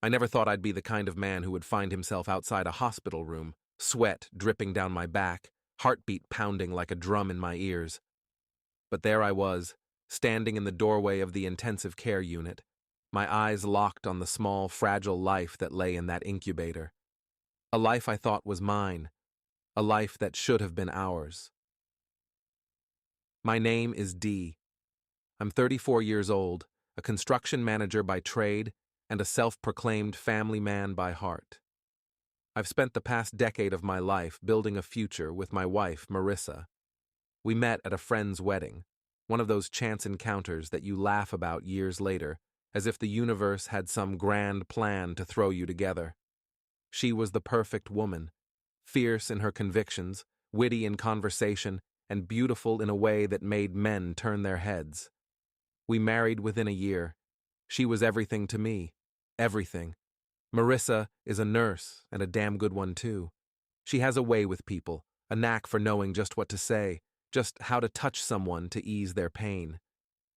I never thought I'd be the kind of man who would find himself outside a hospital room, sweat dripping down my back, heartbeat pounding like a drum in my ears. But there I was, standing in the doorway of the intensive care unit, my eyes locked on the small, fragile life that lay in that incubator. A life I thought was mine, a life that should have been ours. My name is Dee. I'm 34 years old, a construction manager by trade, and a self-proclaimed family man by heart. I've spent the past decade of my life building a future with my wife, Marissa. We met at a friend's wedding, one of those chance encounters that you laugh about years later, as if the universe had some grand plan to throw you together. She was the perfect woman, fierce in her convictions, witty in conversation, and beautiful in a way that made men turn their heads. We married within a year. She was everything to me. Everything. Marissa is a nurse, and a damn good one too. She has a way with people, a knack for knowing just what to say, just how to touch someone to ease their pain.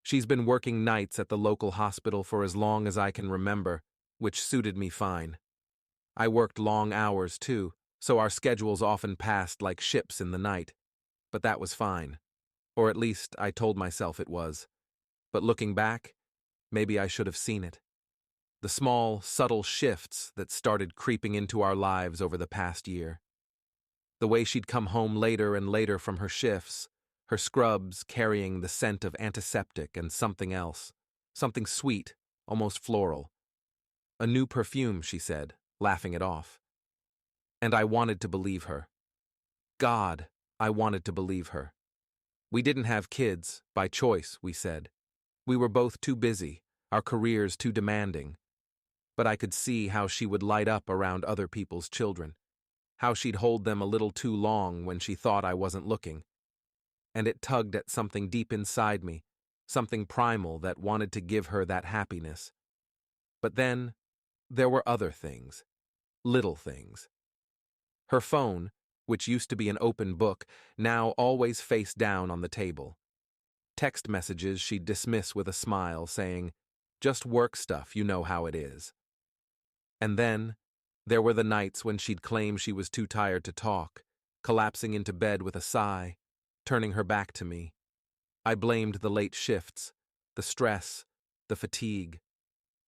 She's been working nights at the local hospital for as long as I can remember, which suited me fine. I worked long hours too, so our schedules often passed like ships in the night. But that was fine. Or at least I told myself it was. But looking back, maybe I should have seen it. The small, subtle shifts that started creeping into our lives over the past year. The way she'd come home later and later from her shifts, her scrubs carrying the scent of antiseptic and something else, something sweet, almost floral. A new perfume, she said, laughing it off. And I wanted to believe her. God, I wanted to believe her. We didn't have kids, by choice, we said. We were both too busy, our careers too demanding. But I could see how she would light up around other people's children, how she'd hold them a little too long when she thought I wasn't looking. And it tugged at something deep inside me, something primal that wanted to give her that happiness. But then, there were other things, little things. Her phone, which used to be an open book, now always face down on the table. Text messages she'd dismiss with a smile, saying, "Just work stuff, you know how it is." And then, there were the nights when she'd claim she was too tired to talk, collapsing into bed with a sigh, turning her back to me. I blamed the late shifts, the stress, the fatigue.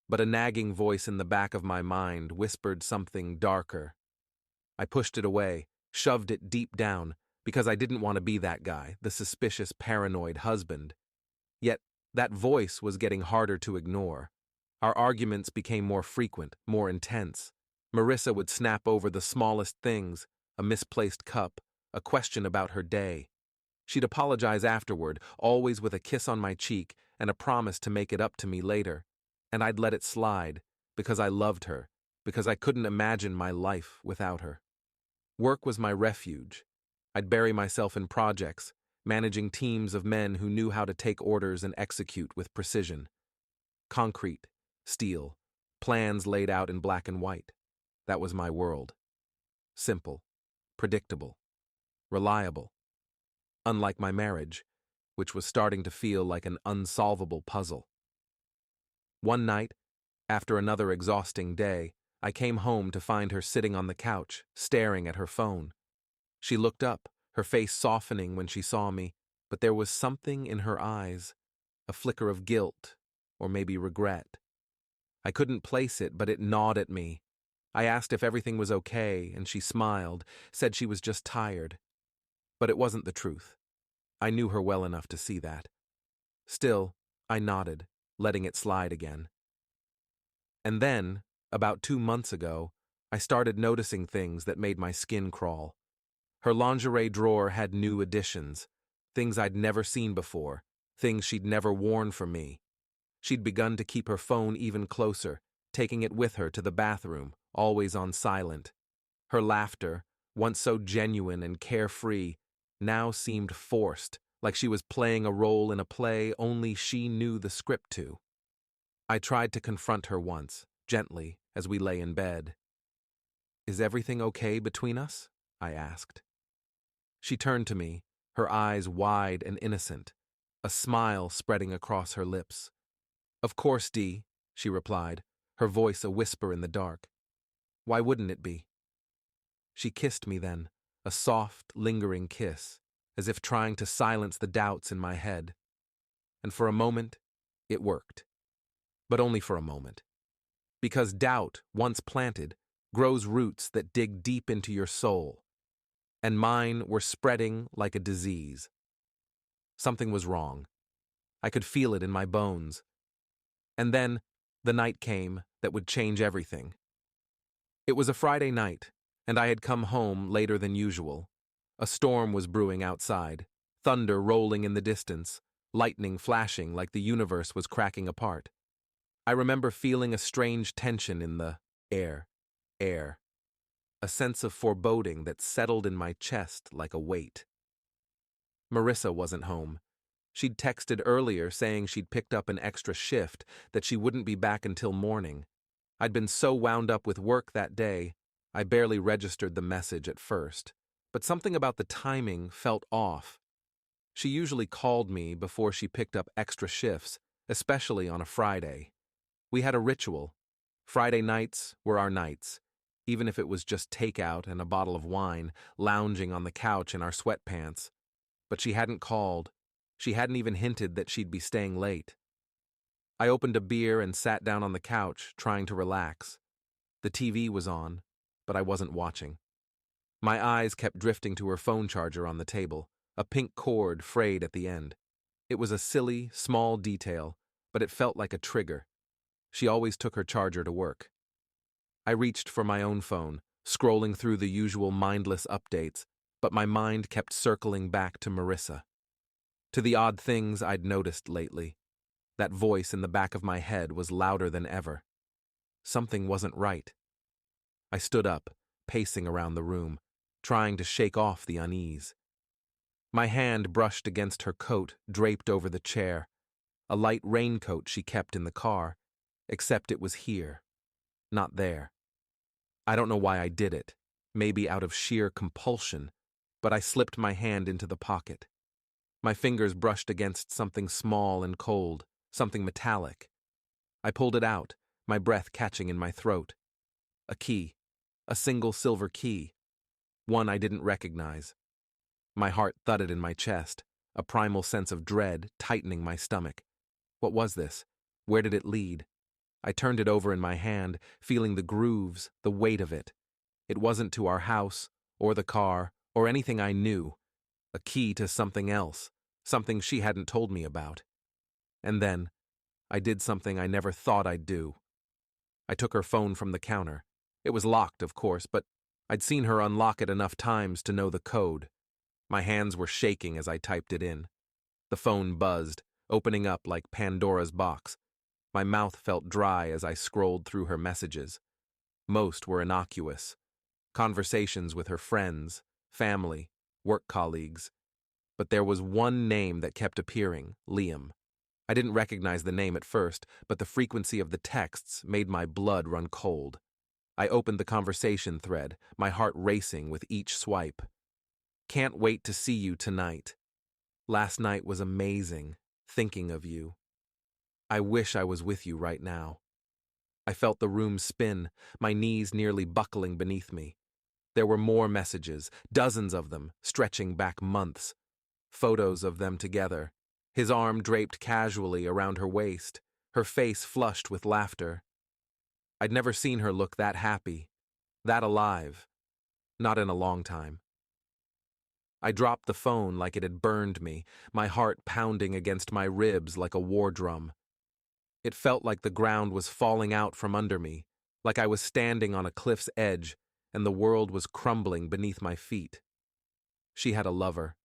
But a nagging voice in the back of my mind whispered something darker. I pushed it away, shoved it deep down, because I didn't want to be that guy, the suspicious, paranoid husband. Yet, that voice was getting harder to ignore. Our arguments became more frequent, more intense. Marissa would snap over the smallest things, a misplaced cup, a question about her day. She'd apologize afterward, always with a kiss on my cheek and a promise to make it up to me later. And I'd let it slide, because I loved her, because I couldn't imagine my life without her. Work was my refuge. I'd bury myself in projects, managing teams of men who knew how to take orders and execute with precision. Concrete, steel, plans laid out in black and white. That was my world. Simple, predictable, reliable. Unlike my marriage, which was starting to feel like an unsolvable puzzle. One night, after another exhausting day, I came home to find her sitting on the couch, staring at her phone. She looked up, her face softening when she saw me, but there was something in her eyes, a flicker of guilt, or maybe regret. I couldn't place it, but it gnawed at me. I asked if everything was okay, and she smiled, said she was just tired. But it wasn't the truth. I knew her well enough to see that. Still, I nodded, letting it slide again. And then, about 2 months ago, I started noticing things that made my skin crawl. Her lingerie drawer had new additions, things I'd never seen before, things she'd never worn for me. She'd begun to keep her phone even closer, taking it with her to the bathroom, always on silent. Her laughter, once so genuine and carefree, now seemed forced, like she was playing a role in a play only she knew the script to. I tried to confront her once, gently, as we lay in bed. "Is everything okay between us?" I asked. She turned to me, her eyes wide and innocent, a smile spreading across her lips. "Of course, Dee," she replied, her voice a whisper in the dark. Why wouldn't it be? She kissed me then, a soft, lingering kiss, as if trying to silence the doubts in my head. And for a moment, it worked. But only for a moment. Because doubt, once planted, grows roots that dig deep into your soul. And mine were spreading like a disease. Something was wrong. I could feel it in my bones. And then, the night came that would change everything. It was a Friday night, and I had come home later than usual. A storm was brewing outside, thunder rolling in the distance, lightning flashing like the universe was cracking apart. I remember feeling a strange tension in the air, a sense of foreboding that settled in my chest like a weight. Marissa wasn't home. She'd texted earlier saying she'd picked up an extra shift, that she wouldn't be back until morning. I'd been so wound up with work that day, I barely registered the message at first. But something about the timing felt off. She usually called me before she picked up extra shifts, especially on a Friday. We had a ritual. Friday nights were our nights, even if it was just takeout and a bottle of wine, lounging on the couch in our sweatpants. But she hadn't called. She hadn't even hinted that she'd be staying late. I opened a beer and sat down on the couch, trying to relax. The TV was on, but I wasn't watching. My eyes kept drifting to her phone charger on the table, a pink cord frayed at the end. It was a silly, small detail, but it felt like a trigger. She always took her charger to work. I reached for my own phone, scrolling through the usual mindless updates, but my mind kept circling back to Marissa. To the odd things I'd noticed lately. That voice in the back of my head was louder than ever. Something wasn't right. I stood up, pacing around the room, trying to shake off the unease. My hand brushed against her coat draped over the chair, a light raincoat she kept in the car, except it was here, not there. I don't know why I did it, maybe out of sheer compulsion, but I slipped my hand into the pocket. My fingers brushed against something small and cold, something metallic. I pulled it out, my breath catching in my throat. A key, a single silver key, one I didn't recognize. My heart thudded in my chest, a primal sense of dread tightening my stomach. What was this? Where did it lead? I turned it over in my hand, feeling the grooves, the weight of it. It wasn't to our house, or the car, or anything I knew. A key to something else, something she hadn't told me about. And then, I did something I never thought I'd do. I took her phone from the counter. It was locked, of course, but I'd seen her unlock it enough times to know the code. My hands were shaking as I typed it in. The phone buzzed, opening up like Pandora's box. My mouth felt dry as I scrolled through her messages. Most were innocuous. Conversations with her friends, family, work colleagues. But there was one name that kept appearing, Liam. I didn't recognize the name at first, but the frequency of the texts made my blood run cold. I opened the conversation thread, my heart racing with each swipe. Can't wait to see you tonight. Last night was amazing, thinking of you. I wish I was with you right now. I felt the room spin, my knees nearly buckling beneath me. There were more messages, dozens of them, stretching back months. Photos of them together, his arm draped casually around her waist, her face flushed with laughter. I'd never seen her look that happy, that alive, not in a long time. I dropped the phone like it had burned me, my heart pounding against my ribs like a war drum. It felt like the ground was falling out from under me, like I was standing on a cliff's edge and the world was crumbling beneath my feet. She had a lover.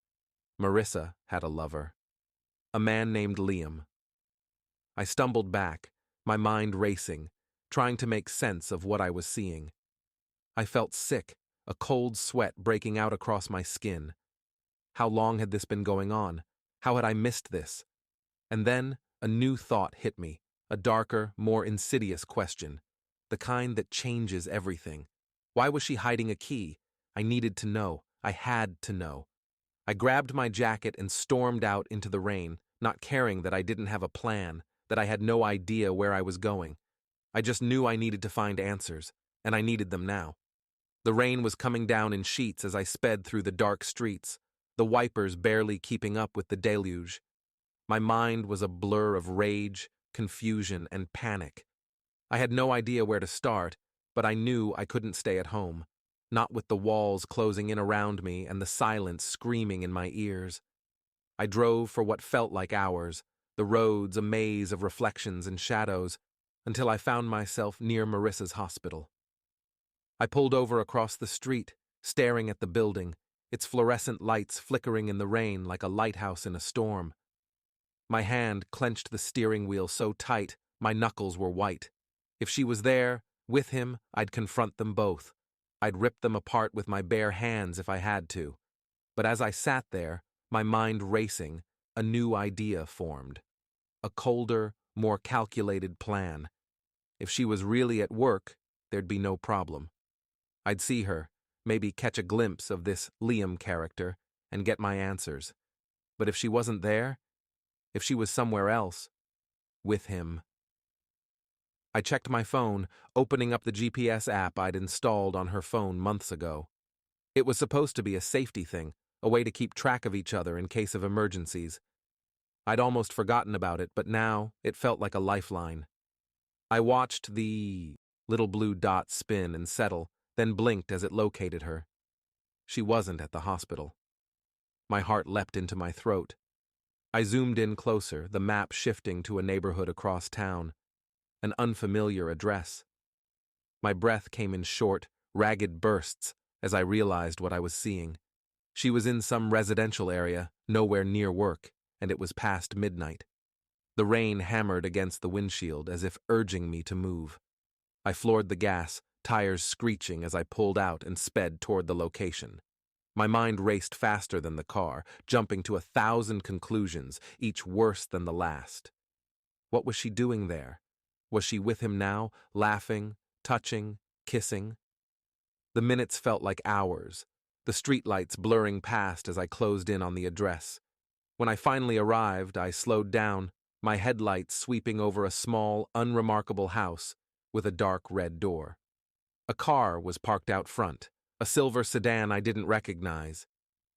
Marissa had a lover. A man named Liam. I stumbled back, my mind racing, trying to make sense of what I was seeing. I felt sick, a cold sweat breaking out across my skin. How long had this been going on? How had I missed this? And then a new thought hit me, a darker, more insidious question, the kind that changes everything. Why was she hiding a key? I needed to know. I had to know. I grabbed my jacket and stormed out into the rain, not caring that I didn't have a plan, that I had no idea where I was going. I just knew I needed to find answers, and I needed them now. The rain was coming down in sheets as I sped through the dark streets, the wipers barely keeping up with the deluge. My mind was a blur of rage, confusion, and panic. I had no idea where to start, but I knew I couldn't stay at home, not with the walls closing in around me and the silence screaming in my ears. I drove for what felt like hours, the roads a maze of reflections and shadows, until I found myself near Marissa's hospital. I pulled over across the street, staring at the building, its fluorescent lights flickering in the rain like a lighthouse in a storm. My hand clenched the steering wheel so tight, my knuckles were white. If she was there, with him, I'd confront them both. I'd rip them apart with my bare hands if I had to. But as I sat there, my mind racing, a new idea formed. A colder, more calculated plan. If she was really at work, there'd be no problem. I'd see her, maybe catch a glimpse of this Liam character, and get my answers. But if she wasn't there, if she was somewhere else, with him. I checked my phone, opening up the GPS app I'd installed on her phone months ago. It was supposed to be a safety thing, a way to keep track of each other in case of emergencies. I'd almost forgotten about it, but now it felt like a lifeline. I watched the little blue dot spin and settle, then blinked as it located her. She wasn't at the hospital. My heart leapt into my throat. I zoomed in closer, the map shifting to a neighborhood across town. An unfamiliar address. My breath came in short, ragged bursts as I realized what I was seeing. She was in some residential area, nowhere near work, and it was past midnight. The rain hammered against the windshield as if urging me to move. I floored the gas, tires screeching as I pulled out and sped toward the location. My mind raced faster than the car, jumping to 1,000 conclusions, each worse than the last. What was she doing there? Was she with him now, laughing, touching, kissing? The minutes felt like hours, the streetlights blurring past as I closed in on the address. When I finally arrived, I slowed down, my headlights sweeping over a small, unremarkable house with a dark red door. A car was parked out front, a silver sedan I didn't recognize,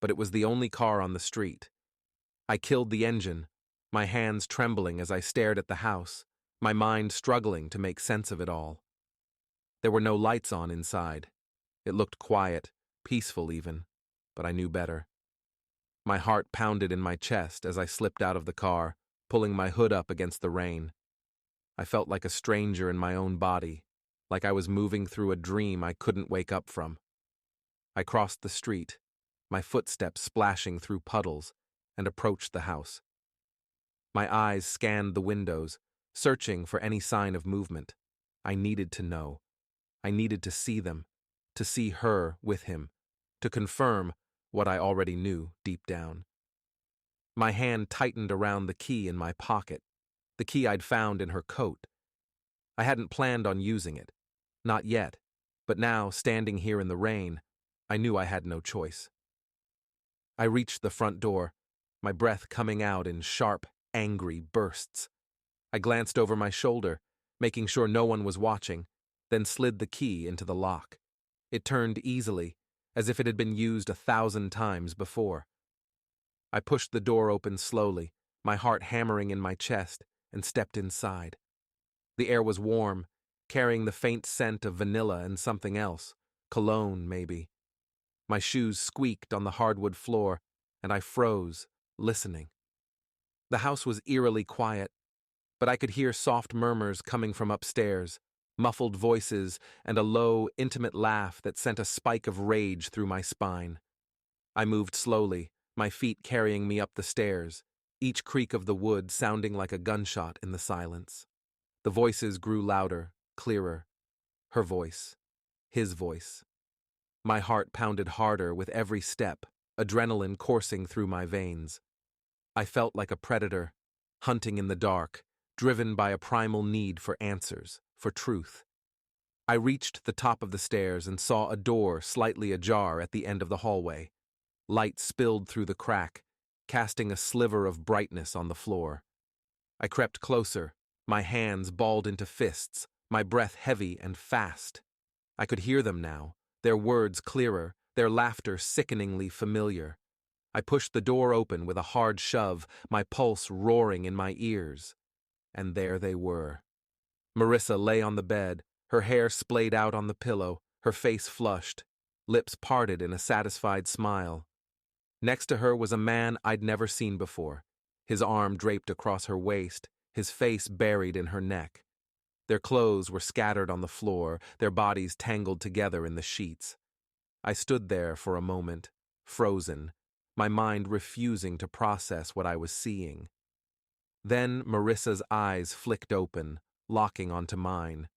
but it was the only car on the street. I killed the engine, my hands trembling as I stared at the house, my mind struggling to make sense of it all. There were no lights on inside. It looked quiet, peaceful even, but I knew better. My heart pounded in my chest as I slipped out of the car, pulling my hood up against the rain. I felt like a stranger in my own body, like I was moving through a dream I couldn't wake up from. I crossed the street, my footsteps splashing through puddles, and approached the house. My eyes scanned the windows, searching for any sign of movement. I needed to know. I needed to see them, to see her with him, to confirm what I already knew deep down. My hand tightened around the key in my pocket, the key I'd found in her coat. I hadn't planned on using it, not yet, but now, standing here in the rain, I knew I had no choice. I reached the front door, my breath coming out in sharp, angry bursts. I glanced over my shoulder, making sure no one was watching, then slid the key into the lock. It turned easily, as if it had been used 1,000 times before. I pushed the door open slowly, my heart hammering in my chest, and stepped inside. The air was warm, carrying the faint scent of vanilla and something else, cologne maybe. My shoes squeaked on the hardwood floor, and I froze, listening. The house was eerily quiet, but I could hear soft murmurs coming from upstairs, muffled voices, and a low, intimate laugh that sent a spike of rage through my spine. I moved slowly, my feet carrying me up the stairs, each creak of the wood sounding like a gunshot in the silence. The voices grew louder, clearer. Her voice. His voice. My heart pounded harder with every step, adrenaline coursing through my veins. I felt like a predator, hunting in the dark, driven by a primal need for answers, for truth. I reached the top of the stairs and saw a door slightly ajar at the end of the hallway. Light spilled through the crack, casting a sliver of brightness on the floor. I crept closer, my hands balled into fists, my breath heavy and fast. I could hear them now, their words clearer, their laughter sickeningly familiar. I pushed the door open with a hard shove, my pulse roaring in my ears. And there they were. Marissa lay on the bed, her hair splayed out on the pillow, her face flushed, lips parted in a satisfied smile. Next to her was a man I'd never seen before, his arm draped across her waist, his face buried in her neck. Their clothes were scattered on the floor, their bodies tangled together in the sheets. I stood there for a moment, frozen, my mind refusing to process what I was seeing. Then Marissa's eyes flicked open, locking onto mine.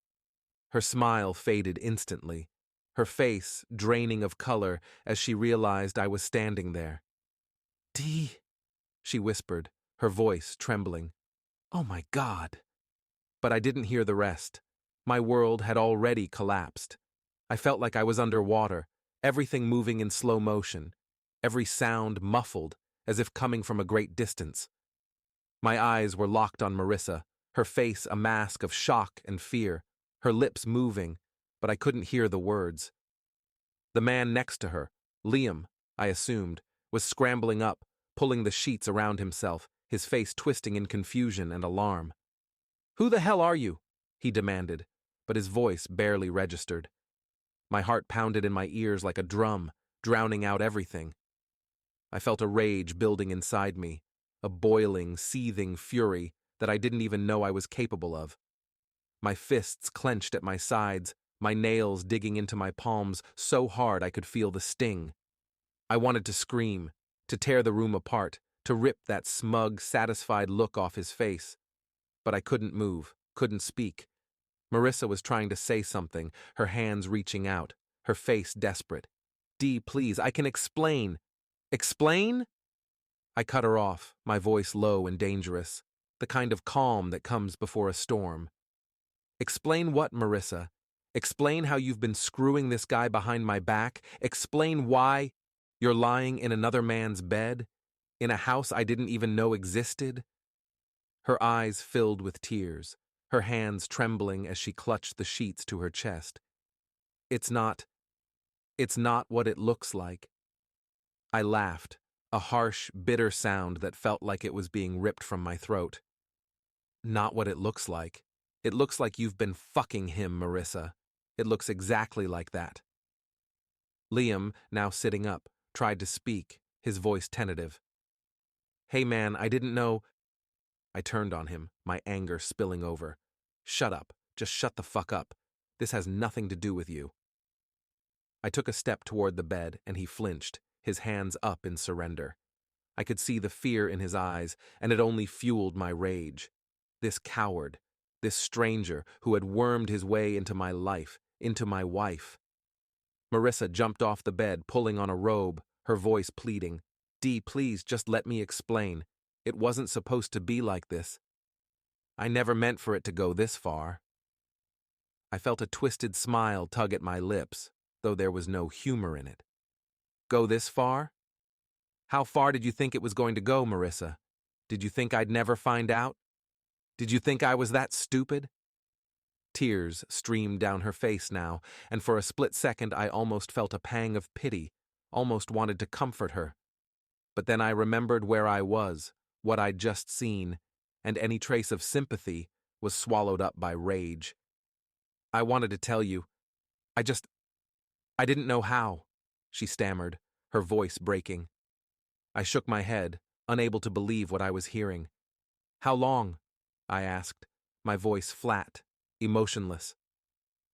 Her smile faded instantly, her face draining of color as she realized I was standing there. "Dee," she whispered, her voice trembling. "Oh my God." But I didn't hear the rest. My world had already collapsed. I felt like I was underwater, everything moving in slow motion, every sound muffled, as if coming from a great distance. My eyes were locked on Marissa, her face a mask of shock and fear, her lips moving, but I couldn't hear the words. The man next to her, Liam, I assumed, was scrambling up, pulling the sheets around himself, his face twisting in confusion and alarm. "Who the hell are you?" he demanded, but his voice barely registered. My heart pounded in my ears like a drum, drowning out everything. I felt a rage building inside me, a boiling, seething fury that I didn't even know I was capable of. My fists clenched at my sides, my nails digging into my palms so hard I could feel the sting. I wanted to scream, to tear the room apart, to rip that smug, satisfied look off his face. But I couldn't move, couldn't speak. Marissa was trying to say something, her hands reaching out, her face desperate. "Dee, please, I can explain." "Explain?" I cut her off, my voice low and dangerous, the kind of calm that comes before a storm. "Explain what, Marissa? Explain how you've been screwing this guy behind my back? Explain why you're lying in another man's bed, in a house I didn't even know existed?" Her eyes filled with tears, her hands trembling as she clutched the sheets to her chest. It's not what it looks like." I laughed, a harsh, bitter sound that felt like it was being ripped from my throat. "Not what it looks like. It looks like you've been fucking him, Marissa. It looks exactly like that." Liam, now sitting up, tried to speak, his voice tentative. "Hey man, I didn't know—" I turned on him, my anger spilling over. "Shut up. Just shut the fuck up. This has nothing to do with you." I took a step toward the bed, and he flinched, his hands up in surrender. I could see the fear in his eyes, and it only fueled my rage. This coward, this stranger who had wormed his way into my life, into my wife. Marissa jumped off the bed, pulling on a robe, her voice pleading. "Dee, please, just let me explain. It wasn't supposed to be like this. I never meant for it to go this far." I felt a twisted smile tug at my lips, though there was no humor in it. "Go this far? How far did you think it was going to go, Marissa? Did you think I'd never find out? Did you think I was that stupid?" Tears streamed down her face now, and for a split second I almost felt a pang of pity, almost wanted to comfort her. But then I remembered where I was, what I'd just seen, and any trace of sympathy was swallowed up by rage. "I wanted to tell you. I didn't know how," she stammered, her voice breaking. I shook my head, unable to believe what I was hearing. "How long?" I asked, my voice flat, emotionless.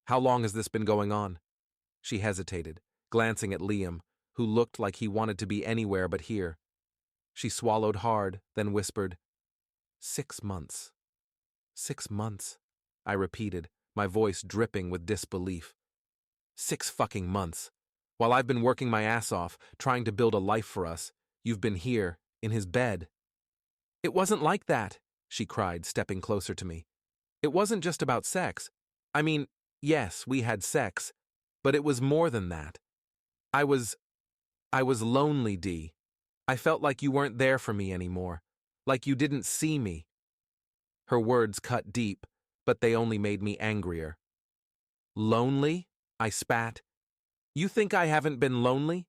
"How long has this been going on?" She hesitated, glancing at Liam, who looked like he wanted to be anywhere but here. She swallowed hard, then whispered, 6 months. 6 months, I repeated, my voice dripping with disbelief. 6 fucking months. While I've been working my ass off, trying to build a life for us, you've been here, in his bed. "It wasn't like that," she cried, stepping closer to me. "It wasn't just about sex. I mean, yes, we had sex, but it was more than that. I was lonely, Dee. I felt like you weren't there for me anymore, like you didn't see me." Her words cut deep, but they only made me angrier. Lonely? I spat. You think I haven't been lonely?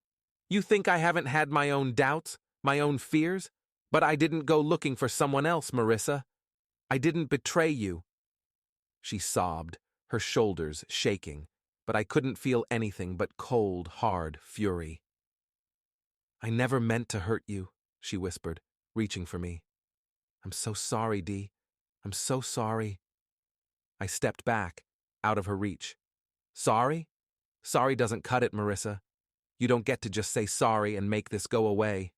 You think I haven't had my own doubts, my own fears? But I didn't go looking for someone else, Marissa. I didn't betray you. She sobbed, her shoulders shaking, but I couldn't feel anything but cold, hard fury. I never meant to hurt you, she whispered, reaching for me. I'm so sorry, Dee. I'm so sorry. I stepped back, out of her reach. Sorry? Sorry doesn't cut it, Marissa. You don't get to just say sorry and make this go away.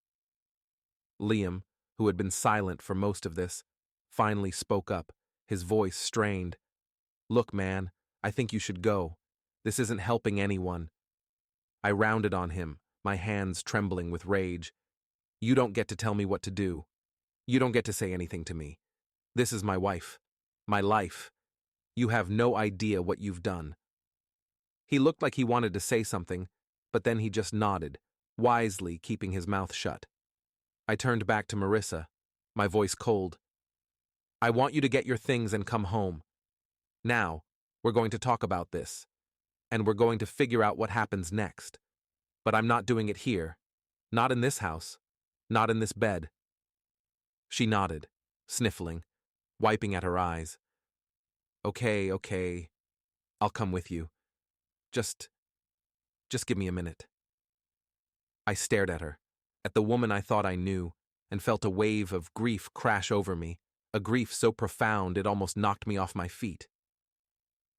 Liam, who had been silent for most of this, finally spoke up, his voice strained. Look, man, I think you should go. This isn't helping anyone. I rounded on him, my hands trembling with rage. You don't get to tell me what to do. You don't get to say anything to me. This is my wife. My life. You have no idea what you've done. He looked like he wanted to say something, but then he just nodded, wisely keeping his mouth shut. I turned back to Marissa, my voice cold. I want you to get your things and come home. Now, we're going to talk about this, and we're going to figure out what happens next. But I'm not doing it here. Not in this house. Not in this bed. She nodded, sniffling, wiping at her eyes. Okay. I'll come with you. Just give me a minute. I stared at her, at the woman I thought I knew, and felt a wave of grief crash over me, a grief so profound it almost knocked me off my feet.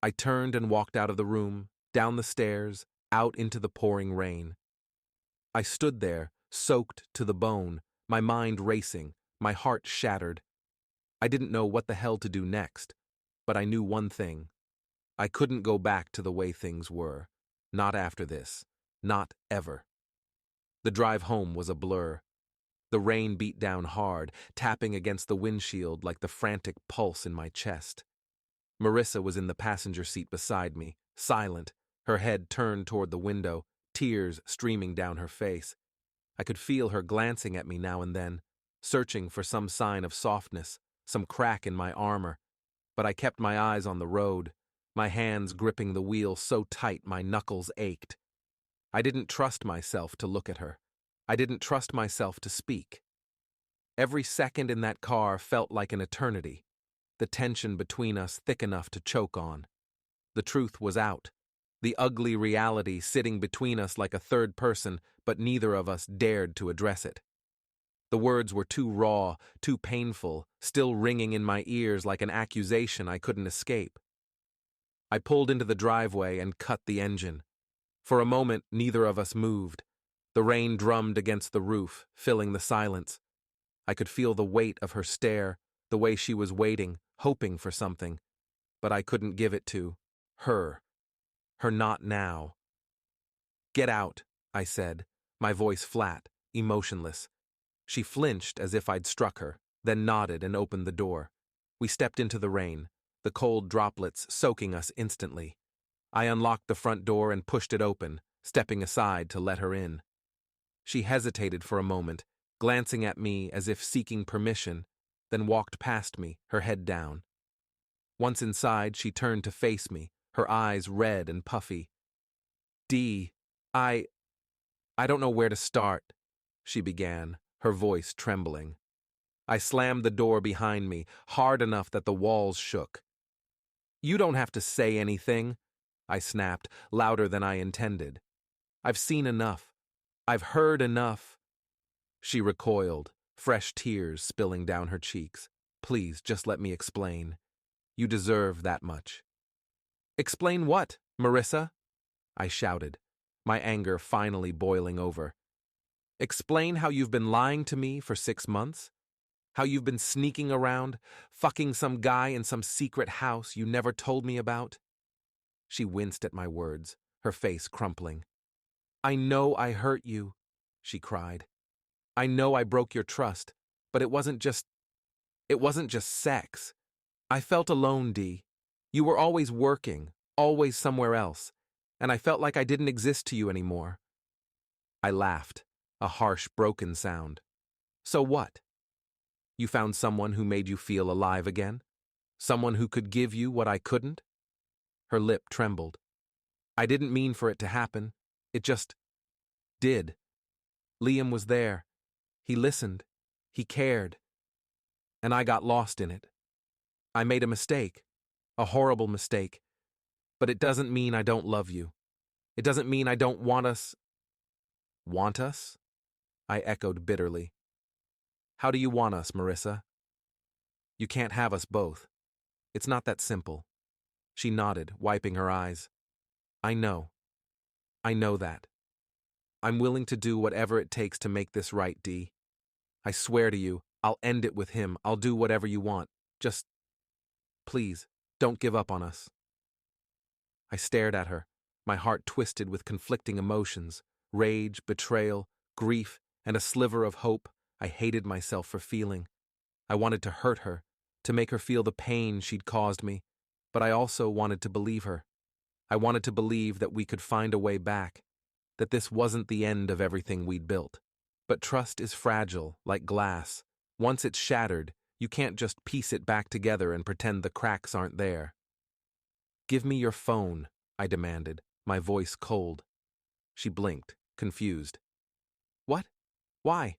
I turned and walked out of the room, down the stairs, out into the pouring rain. I stood there, soaked to the bone, my mind racing, my heart shattered. I didn't know what the hell to do next, but I knew one thing. I couldn't go back to the way things were. Not after this. Not ever. The drive home was a blur. The rain beat down hard, tapping against the windshield like the frantic pulse in my chest. Marissa was in the passenger seat beside me, silent, her head turned toward the window, tears streaming down her face. I could feel her glancing at me now and then, searching for some sign of softness, some crack in my armor. But I kept my eyes on the road, my hands gripping the wheel so tight my knuckles ached. I didn't trust myself to look at her. I didn't trust myself to speak. Every second in that car felt like an eternity, the tension between us thick enough to choke on. The truth was out, the ugly reality sitting between us like a third person, but neither of us dared to address it. The words were too raw, too painful, still ringing in my ears like an accusation I couldn't escape. I pulled into the driveway and cut the engine. For a moment, neither of us moved. The rain drummed against the roof, filling the silence. I could feel the weight of her stare, the way she was waiting, hoping for something. But I couldn't give it to her. Her not now. Get out, I said, my voice flat, emotionless. She flinched as if I'd struck her, then nodded and opened the door. We stepped into the rain, the cold droplets soaking us instantly. I unlocked the front door and pushed it open, stepping aside to let her in. She hesitated for a moment, glancing at me as if seeking permission, then walked past me, her head down. Once inside, she turned to face me, her eyes red and puffy. Dee, I don't know where to start, she began, her voice trembling. I slammed the door behind me, hard enough that the walls shook. You don't have to say anything, I snapped, louder than I intended. I've seen enough. I've heard enough. She recoiled, fresh tears spilling down her cheeks. Please, just let me explain. You deserve that much. Explain what, Marissa? I shouted, my anger finally boiling over. Explain how you've been lying to me for 6 months? How you've been sneaking around, fucking some guy in some secret house you never told me about? She winced at my words, her face crumpling. I know I hurt you, she cried. I know I broke your trust, but it wasn't just sex. I felt alone, Dee. You were always working, always somewhere else, and I felt like I didn't exist to you anymore. I laughed, a harsh, broken sound. So what? You found someone who made you feel alive again? Someone who could give you what I couldn't? Her lip trembled. I didn't mean for it to happen. It just did. Liam was there. He listened. He cared. And I got lost in it. I made a mistake. A horrible mistake. But it doesn't mean I don't love you. It doesn't mean I don't want us. Want us? I echoed bitterly. How do you want us, Marissa? You can't have us both. It's not that simple. She nodded, wiping her eyes. I know. I know that. I'm willing to do whatever it takes to make this right, Dee. I swear to you, I'll end it with him. I'll do whatever you want. Just, please, don't give up on us. I stared at her, my heart twisted with conflicting emotions, rage, betrayal, grief, and a sliver of hope I hated myself for feeling. I wanted to hurt her, to make her feel the pain she'd caused me, but I also wanted to believe her. I wanted to believe that we could find a way back, that this wasn't the end of everything we'd built. But trust is fragile, like glass. Once it's shattered, you can't just piece it back together and pretend the cracks aren't there. Give me your phone, I demanded, my voice cold. She blinked, confused. What? Why?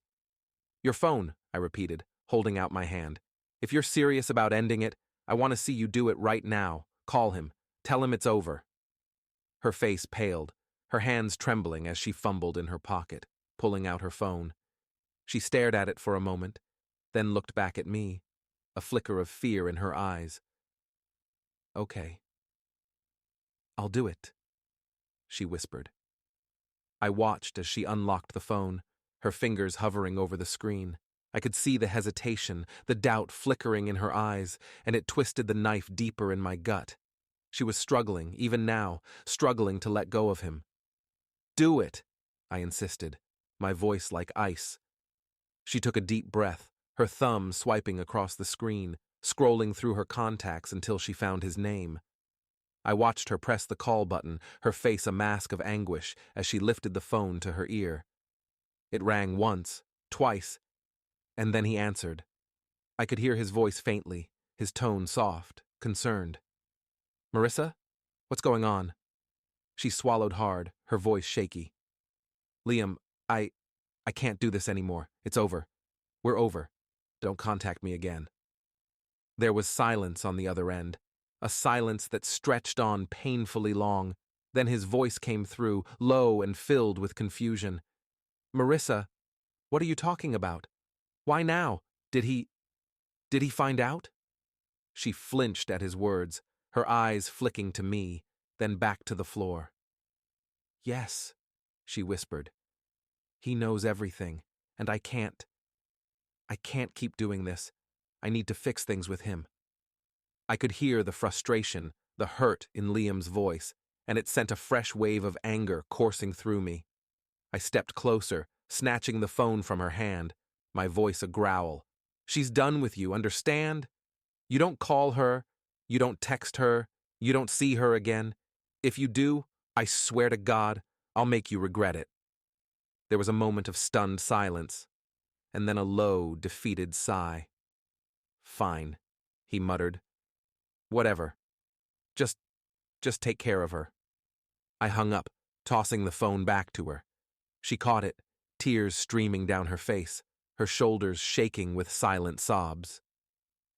Your phone, I repeated, holding out my hand. If you're serious about ending it, I want to see you do it right now. Call him. Tell him it's over. Her face paled, her hands trembling as she fumbled in her pocket, pulling out her phone. She stared at it for a moment, then looked back at me, a flicker of fear in her eyes. Okay. I'll do it, she whispered. I watched as she unlocked the phone, her fingers hovering over the screen. I could see the hesitation, the doubt flickering in her eyes, and it twisted the knife deeper in my gut. She was struggling, even now, struggling to let go of him. Do it, I insisted, my voice like ice. She took a deep breath, her thumb swiping across the screen, scrolling through her contacts until she found his name. I watched her press the call button, her face a mask of anguish as she lifted the phone to her ear. It rang once, twice, and then he answered. I could hear his voice faintly, his tone soft, concerned. Marissa? What's going on? She swallowed hard, her voice shaky. Liam, I can't do this anymore. It's over. We're over. Don't contact me again. There was silence on the other end, a silence that stretched on painfully long. Then his voice came through, low and filled with confusion. Marissa, what are you talking about? Why now? Did he find out? She flinched at his words, her eyes flicking to me, then back to the floor. Yes, she whispered. He knows everything, and I can't keep doing this. I need to fix things with him. I could hear the frustration, the hurt in Liam's voice, and it sent a fresh wave of anger coursing through me. I stepped closer, snatching the phone from her hand, my voice a growl. She's done with you, understand? You don't call her, you don't text her, you don't see her again. If you do, I swear to God, I'll make you regret it. There was a moment of stunned silence, and then a low, defeated sigh. Fine, he muttered. Whatever. Just take care of her. I hung up, tossing the phone back to her. She caught it, tears streaming down her face, her shoulders shaking with silent sobs.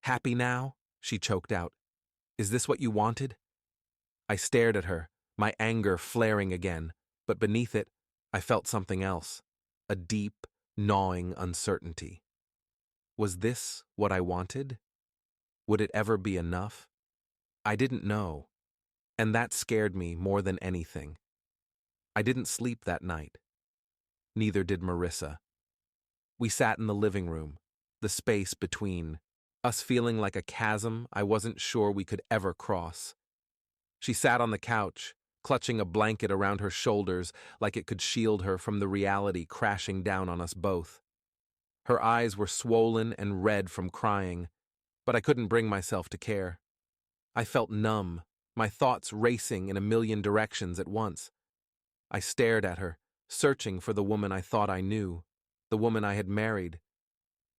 Happy now? She choked out. Is this what you wanted? I stared at her, my anger flaring again, but beneath it, I felt something else, a deep, gnawing uncertainty. Was this what I wanted? Would it ever be enough? I didn't know, and that scared me more than anything. I didn't sleep that night. Neither did Marissa. We sat in the living room, the space between, us feeling like a chasm I wasn't sure we could ever cross. She sat on the couch, clutching a blanket around her shoulders like it could shield her from the reality crashing down on us both. Her eyes were swollen and red from crying, but I couldn't bring myself to care. I felt numb, my thoughts racing in a million directions at once. I stared at her, searching for the woman I thought I knew, the woman I had married.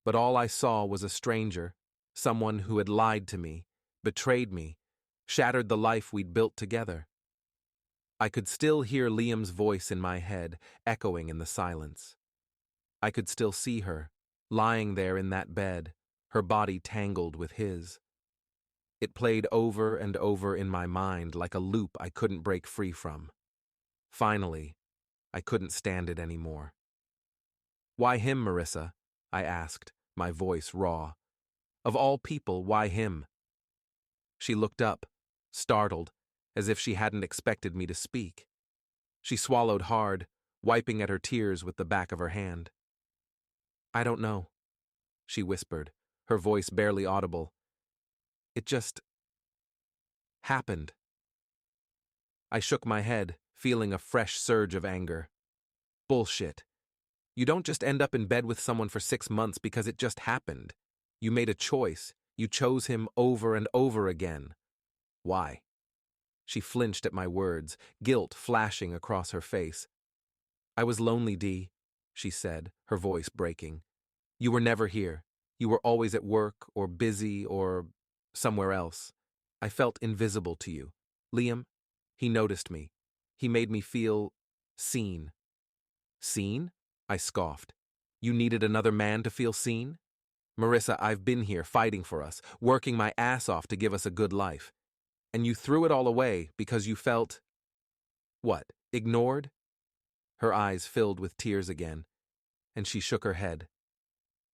But all I saw was a stranger, someone who had lied to me, betrayed me, shattered the life we'd built together. I could still hear Liam's voice in my head, echoing in the silence. I could still see her, lying there in that bed, her body tangled with his. It played over and over in my mind like a loop I couldn't break free from. Finally, I couldn't stand it anymore. "Why him, Marissa?" I asked, my voice raw. "Of all people, why him?" She looked up, startled, as if she hadn't expected me to speak. She swallowed hard, wiping at her tears with the back of her hand. "I don't know," she whispered, her voice barely audible. "It just happened." I shook my head, feeling a fresh surge of anger. Bullshit. You don't just end up in bed with someone for 6 months because it just happened. You made a choice. You chose him over and over again. Why? She flinched at my words, guilt flashing across her face. "I was lonely, Dee," she said, her voice breaking. "You were never here. You were always at work or busy or somewhere else. I felt invisible to you. Liam, he noticed me. He made me feel seen." "Seen?" I scoffed. "You needed another man to feel seen? Marissa, I've been here fighting for us, working my ass off to give us a good life. And you threw it all away because you felt, what, ignored?" Her eyes filled with tears again, and she shook her head.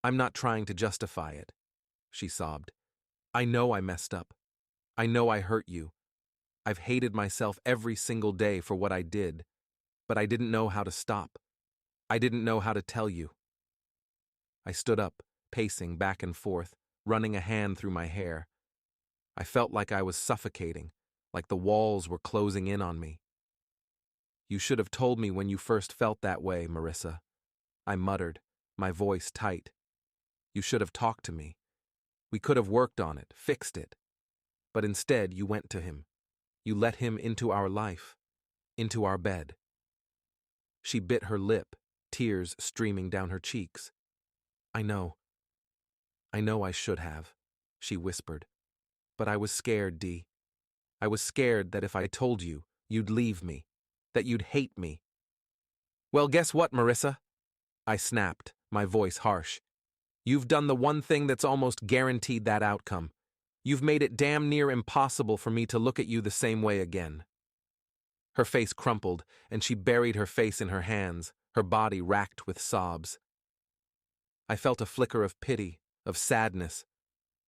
"I'm not trying to justify it," she sobbed. "I know I messed up. I know I hurt you. I've hated myself every single day for what I did, but I didn't know how to stop. I didn't know how to tell you." I stood up, pacing back and forth, running a hand through my hair. I felt like I was suffocating, like the walls were closing in on me. "You should have told me when you first felt that way, Marissa," I muttered, my voice tight. "You should have talked to me. We could have worked on it, fixed it. But instead, you went to him. You let him into our life, into our bed." She bit her lip, tears streaming down her cheeks. I know I should have," she whispered. "But I was scared, Dee. I was scared that if I told you, you'd leave me, that you'd hate me." "Well, guess what, Marissa?" I snapped, my voice harsh. "You've done the one thing that's almost guaranteed that outcome. You've made it damn near impossible for me to look at you the same way again." Her face crumpled, and she buried her face in her hands, her body racked with sobs. I felt a flicker of pity, of sadness,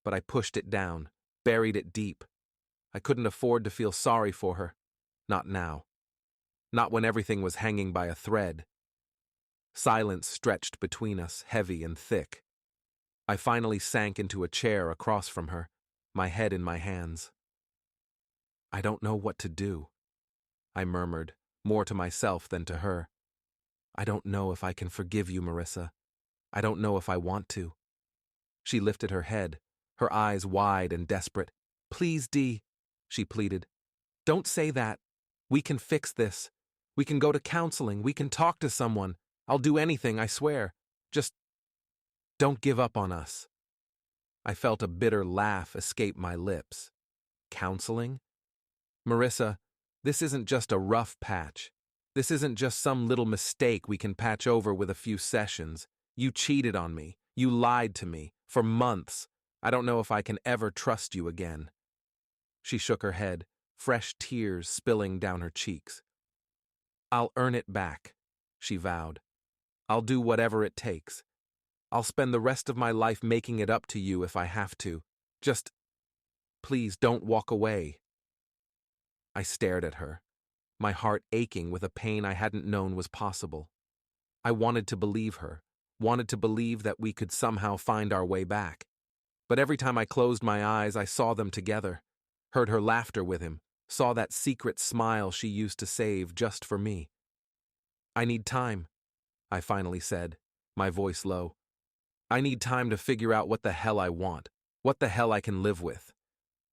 but I pushed it down, buried it deep. I couldn't afford to feel sorry for her. Not now. Not when everything was hanging by a thread. Silence stretched between us, heavy and thick. I finally sank into a chair across from her, my head in my hands. "I don't know what to do," I murmured, more to myself than to her. "I don't know if I can forgive you, Marissa. I don't know if I want to." She lifted her head, her eyes wide and desperate. "Please, Dee," she pleaded. "Don't say that. We can fix this. We can go to counseling. We can talk to someone. I'll do anything, I swear. Just don't give up on us." I felt a bitter laugh escape my lips. Counseling? "Marissa, this isn't just a rough patch. This isn't just some little mistake we can patch over with a few sessions. You cheated on me. You lied to me. For months. I don't know if I can ever trust you again." She shook her head, fresh tears spilling down her cheeks. "I'll earn it back," she vowed. "I'll do whatever it takes. I'll spend the rest of my life making it up to you if I have to. Just, please don't walk away." I stared at her, my heart aching with a pain I hadn't known was possible. I wanted to believe her, wanted to believe that we could somehow find our way back. But every time I closed my eyes, I saw them together, heard her laughter with him, saw that secret smile she used to save just for me. "I need time," I finally said, my voice low. "I need time to figure out what the hell I want, what the hell I can live with.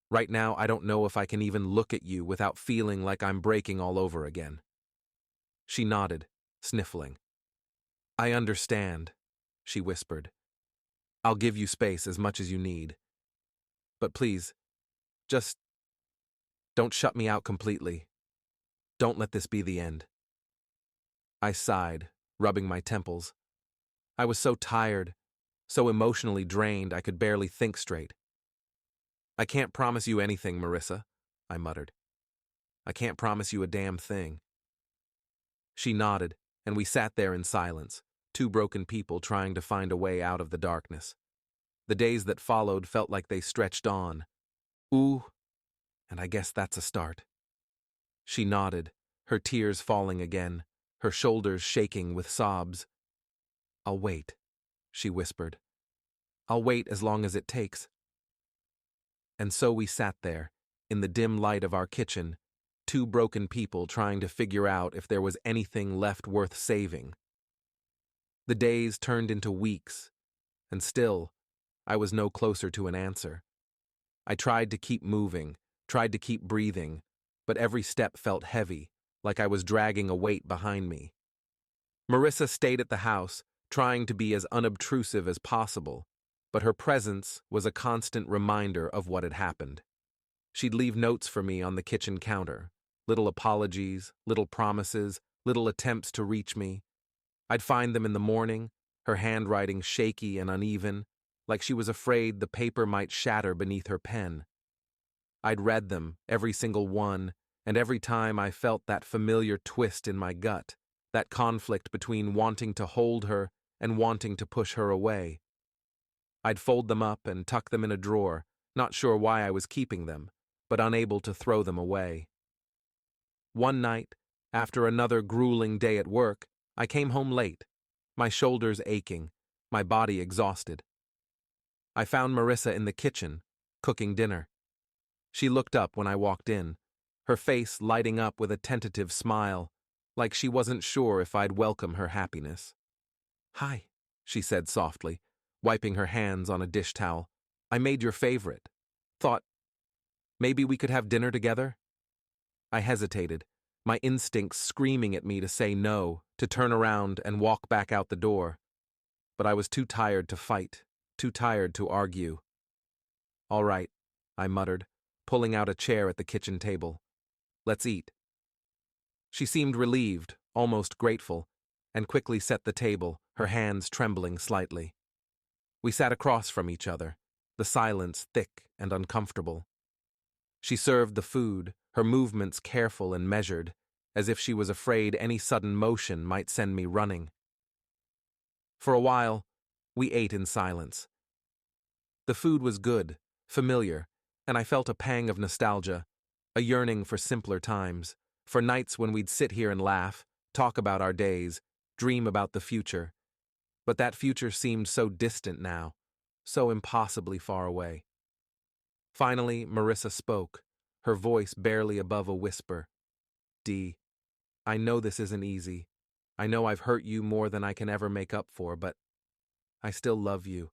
Right now, I don't know if I can even look at you without feeling like I'm breaking all over again." She nodded, sniffling. "I understand," she whispered. "I'll give you space as much as you need. But please, Just don't shut me out completely. Don't let this be the end. I sighed, rubbing my temples. I was so tired, so emotionally drained I could barely think straight. I can't promise you anything, Marissa, I muttered. I can't promise you a damn thing. She nodded, and we sat there in silence, two broken people trying to find a way out of the darkness. The days that followed felt like they stretched on. Ooh, and I guess that's a start. She nodded, her tears falling again, her shoulders shaking with sobs. I'll wait, she whispered. I'll wait as long as it takes. And so we sat there, in the dim light of our kitchen, two broken people trying to figure out if there was anything left worth saving. The days turned into weeks, and still, I was no closer to an answer. I tried to keep moving, tried to keep breathing, but every step felt heavy, like I was dragging a weight behind me. Marissa stayed at the house, trying to be as unobtrusive as possible, but her presence was a constant reminder of what had happened. She'd leave notes for me on the kitchen counter, little apologies, little promises, little attempts to reach me. I'd find them in the morning, her handwriting shaky and uneven, like she was afraid the paper might shatter beneath her pen. I'd read them, every single one, and every time I felt that familiar twist in my gut, that conflict between wanting to hold her and wanting to push her away. I'd fold them up and tuck them in a drawer, not sure why I was keeping them, but unable to throw them away. One night, after another grueling day at work, I came home late, my shoulders aching, my body exhausted. I found Marissa in the kitchen, cooking dinner. She looked up when I walked in, her face lighting up with a tentative smile, like she wasn't sure if I'd welcome her happiness. "Hi," she said softly, wiping her hands on a dish towel. "I made your favorite. Thought, maybe we could have dinner together?" I hesitated, my instincts screaming at me to say no, to turn around and walk back out the door. But I was too tired to fight, too tired to argue. "All right," I muttered, pulling out a chair at the kitchen table. "Let's eat." She seemed relieved, almost grateful, and quickly set the table, her hands trembling slightly. We sat across from each other, the silence thick and uncomfortable. She served the food, her movements careful and measured, as if she was afraid any sudden motion might send me running. For a while, we ate in silence. The food was good, familiar, and I felt a pang of nostalgia, a yearning for simpler times, for nights when we'd sit here and laugh, talk about our days, dream about the future. But that future seemed so distant now, so impossibly far away. Finally, Marissa spoke, her voice barely above a whisper. "Dee, I know this isn't easy. I know I've hurt you more than I can ever make up for, but I still love you.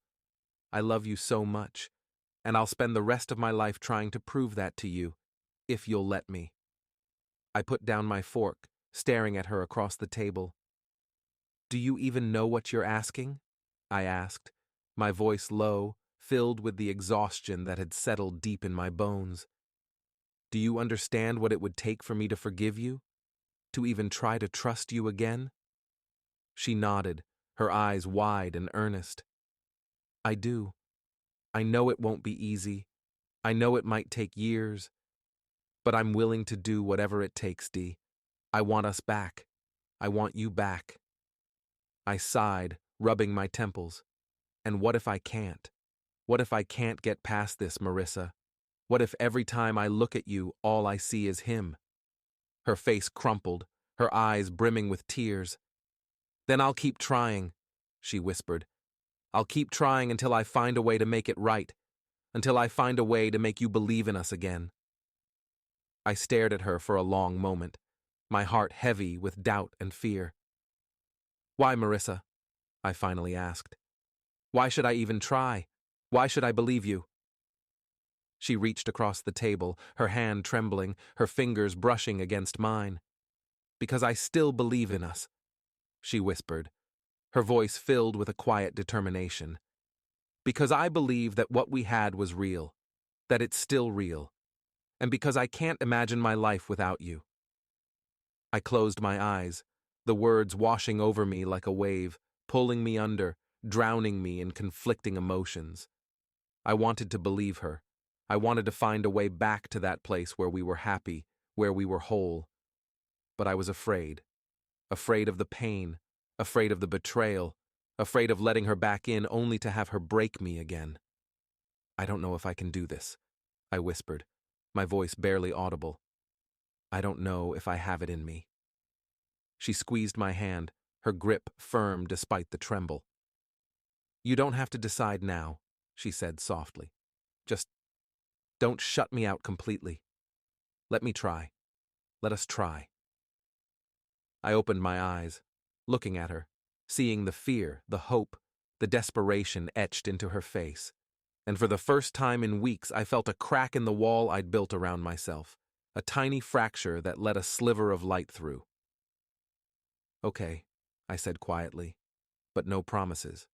I love you so much, and I'll spend the rest of my life trying to prove that to you, if you'll let me." I put down my fork, staring at her across the table. "Do you even know what you're asking?" I asked, my voice low, filled with the exhaustion that had settled deep in my bones. "Do you understand what it would take for me to forgive you? To even try to trust you again?" She nodded, her eyes wide and earnest. "I do. I know it won't be easy. I know it might take years. But I'm willing to do whatever it takes, Dee. I want us back. I want you back." I sighed, rubbing my temples. "And what if I can't? What if I can't get past this, Marissa? What if every time I look at you, all I see is him?" Her face crumpled, her eyes brimming with tears. "Then I'll keep trying," she whispered. "I'll keep trying until I find a way to make it right, until I find a way to make you believe in us again." I stared at her for a long moment, my heart heavy with doubt and fear. "Why, Marissa?" I finally asked. "Why should I even try? Why should I believe you?" She reached across the table, her hand trembling, her fingers brushing against mine. "Because I still believe in us," she whispered, her voice filled with a quiet determination. "Because I believe that what we had was real, that it's still real, and because I can't imagine my life without you. I closed my eyes, the words washing over me like a wave, pulling me under, drowning me in conflicting emotions. I wanted to believe her. I wanted to find a way back to that place where we were happy, where we were whole. But I was afraid. Afraid of the pain, afraid of the betrayal, afraid of letting her back in only to have her break me again. I don't know if I can do this, I whispered, my voice barely audible. I don't know if I have it in me. She squeezed my hand, her grip firm despite the tremble. You don't have to decide now, she said softly. Just don't shut me out completely. Let me try. Let us try. I opened my eyes, looking at her, seeing the fear, the hope, the desperation etched into her face. And for the first time in weeks, I felt a crack in the wall I'd built around myself, a tiny fracture that let a sliver of light through. Okay, I said quietly, but no promises,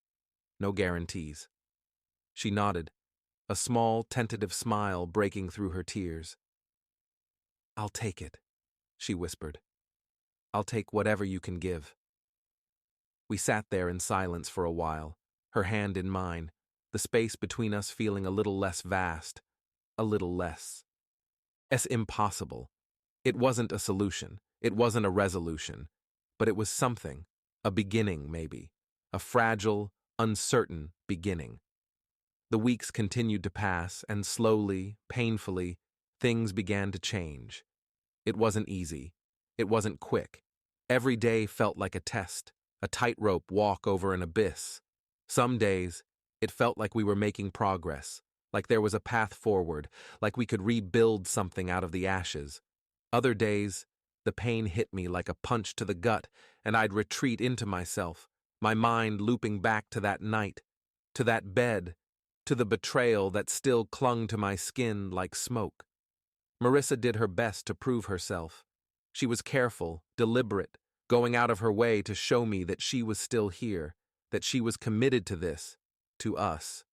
no guarantees. She nodded, a small, tentative smile breaking through her tears. I'll take it, she whispered. I'll take whatever you can give. We sat there in silence for a while, her hand in mine, the space between us feeling a little less vast, a little less impossible. It wasn't a solution, it wasn't a resolution, but it was something, a beginning maybe, a fragile, uncertain beginning. The weeks continued to pass, and slowly, painfully, things began to change. It wasn't easy. It wasn't quick. Every day felt like a test, a tightrope walk over an abyss. Some days, it felt like we were making progress, like there was a path forward, like we could rebuild something out of the ashes. Other days, the pain hit me like a punch to the gut, and I'd retreat into myself, my mind looping back to that night, to that bed, to the betrayal that still clung to my skin like smoke. Marissa did her best to prove herself. She was careful, deliberate, going out of her way to show me that she was still here, that she was committed to this, to us.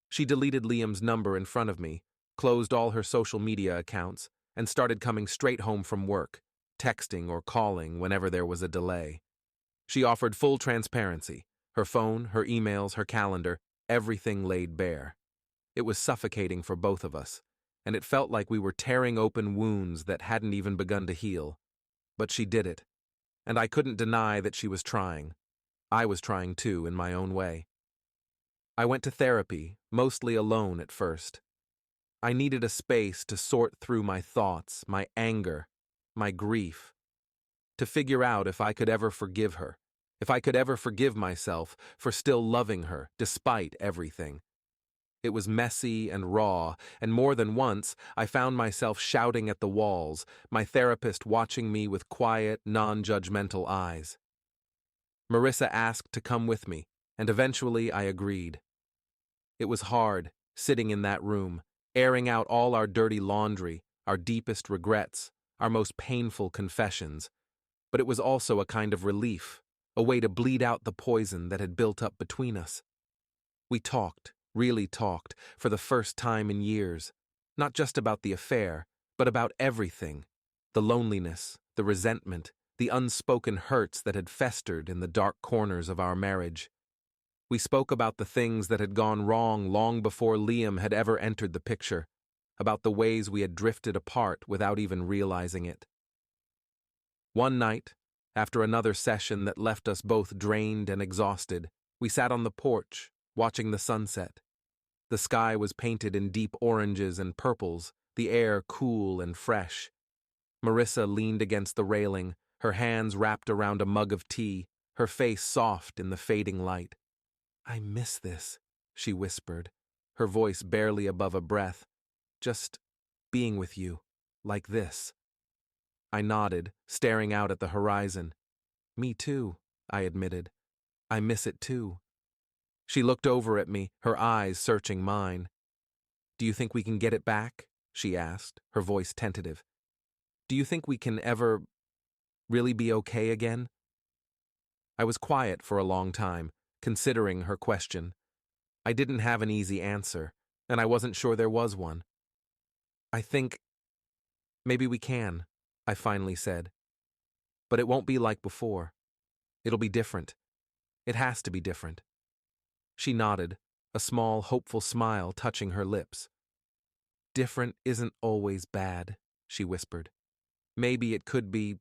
She deleted Liam's number in front of me, closed all her social media accounts, and started coming straight home from work, texting or calling whenever there was a delay. She offered full transparency, her phone, her emails, her calendar, everything laid bare. It was suffocating for both of us, and it felt like we were tearing open wounds that hadn't even begun to heal. But she did it, and I couldn't deny that she was trying. I was trying too, in my own way. I went to therapy, mostly alone at first. I needed a space to sort through my thoughts, my anger, my grief, to figure out if I could ever forgive her, if I could ever forgive myself for still loving her despite everything. It was messy and raw, and more than once I found myself shouting at the walls, my therapist watching me with quiet, non-judgmental eyes. Marissa asked to come with me, and eventually I agreed. It was hard, sitting in that room, airing out all our dirty laundry, our deepest regrets, our most painful confessions, but it was also a kind of relief, a way to bleed out the poison that had built up between us. We talked, really talked, for the first time in years, not just about the affair, but about everything, the loneliness, the resentment, the unspoken hurts that had festered in the dark corners of our marriage. We spoke about the things that had gone wrong long before Liam had ever entered the picture, about the ways we had drifted apart without even realizing it. One night, after another session that left us both drained and exhausted, we sat on the porch, watching the sunset. The sky was painted in deep oranges and purples, the air cool and fresh. Marissa leaned against the railing, her hands wrapped around a mug of tea, her face soft in the fading light. I miss this, she whispered, her voice barely above a breath. Just being with you, like this. I nodded, staring out at the horizon. Me too, I admitted. I miss it too. She looked over at me, her eyes searching mine. Do you think we can get it back? She asked, her voice tentative. Do you think we can ever really be okay again? I was quiet for a long time, considering her question. I didn't have an easy answer, and I wasn't sure there was one. I think Maybe we can, I finally said. But it won't be like before. It'll be different. It has to be different. She nodded, a small, hopeful smile touching her lips. Different isn't always bad, she whispered. Maybe it could be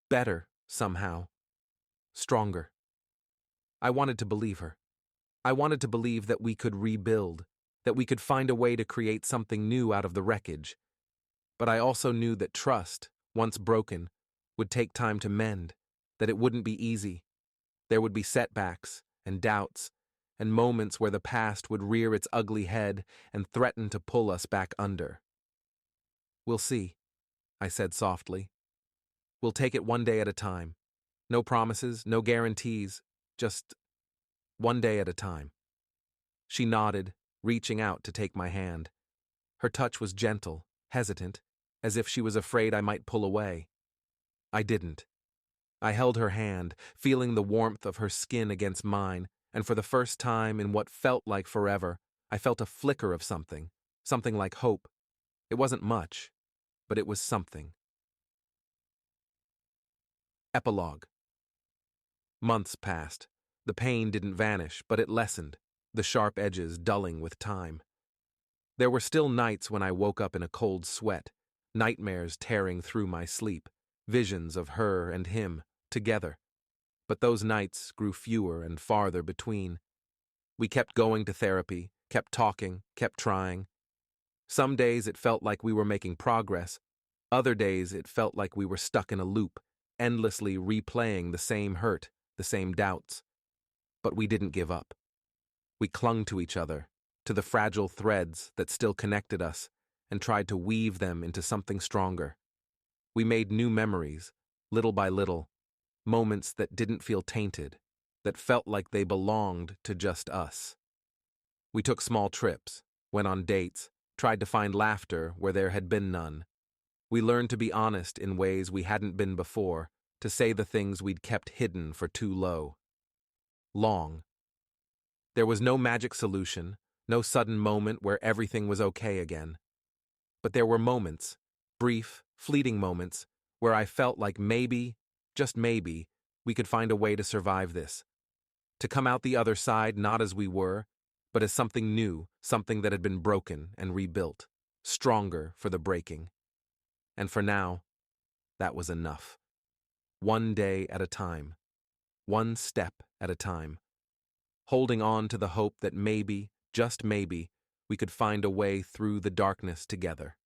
better, somehow. Stronger. I wanted to believe her. I wanted to believe that we could rebuild, that we could find a way to create something new out of the wreckage. But I also knew that trust, once broken, would take time to mend, that it wouldn't be easy. There would be setbacks and doubts and moments where the past would rear its ugly head and threaten to pull us back under. We'll see, I said softly. We'll take it one day at a time. No promises, no guarantees, just one day at a time. She nodded, reaching out to take my hand. Her touch was gentle, hesitant, as if she was afraid I might pull away. I didn't. I held her hand, feeling the warmth of her skin against mine, and for the first time in what felt like forever, I felt a flicker of something like hope. It wasn't much, but it was something. Epilogue. Months passed. The pain didn't vanish, but it lessened, the sharp edges dulling with time. There were still nights when I woke up in a cold sweat, nightmares tearing through my sleep, visions of her and him, together. But those nights grew fewer and farther between. We kept going to therapy, kept talking, kept trying. Some days it felt like we were making progress. Other days it felt like we were stuck in a loop, endlessly replaying the same hurt, the same doubts. But we didn't give up. We clung to each other, to the fragile threads that still connected us, and tried to weave them into something stronger. We made new memories, little by little, moments that didn't feel tainted, that felt like they belonged to just us. We took small trips, went on dates, tried to find laughter where there had been none. We learned to be honest in ways we hadn't been before, to say the things we'd kept hidden for too long. There was no magic solution, no sudden moment where everything was okay again. But there were moments, brief, fleeting moments, where I felt like maybe, just maybe, we could find a way to survive this. To come out the other side not as we were, but as something new, something that had been broken and rebuilt, stronger for the breaking. And for now, that was enough. One day at a time. One step at a time. Holding on to the hope that maybe, just maybe, we could find a way through the darkness together.